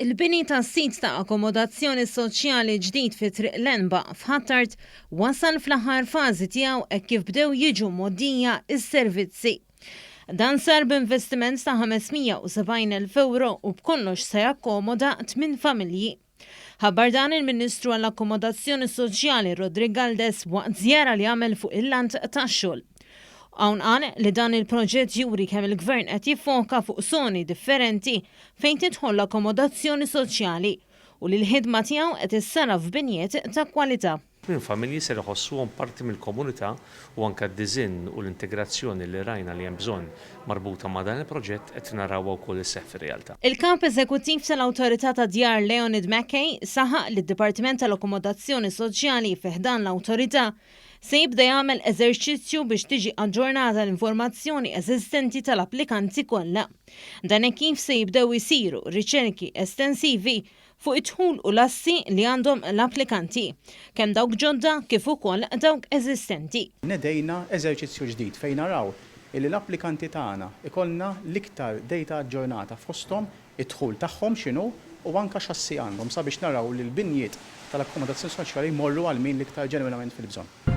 Il-bini tas-sit ta' akkomodazzjoni soċjali ġdid fi Triq l-Għenba f'Attard wasal fl-aħħar fażi tiegħu hekk kif bdew jiġu mgħoddija s-servizzi. Dan sar b'investiment ta' 570,000 euro u b'kollox se jakkomoda 8 familji. Ħabbar dan il-Ministru għall-Akkomodazzjoni Soċjali Roderick Galdes waqt żjara li għamel fuq il-land tax-xogħol. Hawn qal li dan il-proġett juri kemm il-Gvern qed jiffoka fuq zoni differenti fejn tidħol l-akkomodazzjoni soċjali u li l-ħidma tiegħu qed issara f'binjiet ta' kwalità. Minn familji se jħossuhom parti mill-komunità u anke d-diżinn u l-integrazzjoni li rajna li hemm bżonn marbuta ma' dan il-proġett qed narawha wkoll isseħħ fir-realtà. Il-kap eżekuttiv tal-Awtorità ta' Djar Leonid Mackey saħaq li d-Dipartiment tal-Akkomodazzjoni Soċjali fih dan l-awtorità se jibda jagħmel eżerċizzju biex tiġi aġġornata l-informazzjoni eżistenti tal-applikanti kollha. Dan hekk kif se jibdew isiru riċerki estensivi fuq id-dħul u l-assi li għandhom l-applikanti, kemm dawk ġodda kif ukoll dawk eżistenti. Nedejna eżerċizzju ġdid fejn naraw li l-applikanti tagħna ikollna l-iktar data aġġornata fosthom id-dħul tagħhom x'inhu u anke x'assi għandhom sabiex naraw li l-binjiet tal-akkomodazzjoni soċjali jmorru għal min l-iktar ġenwinament fil-bżonn.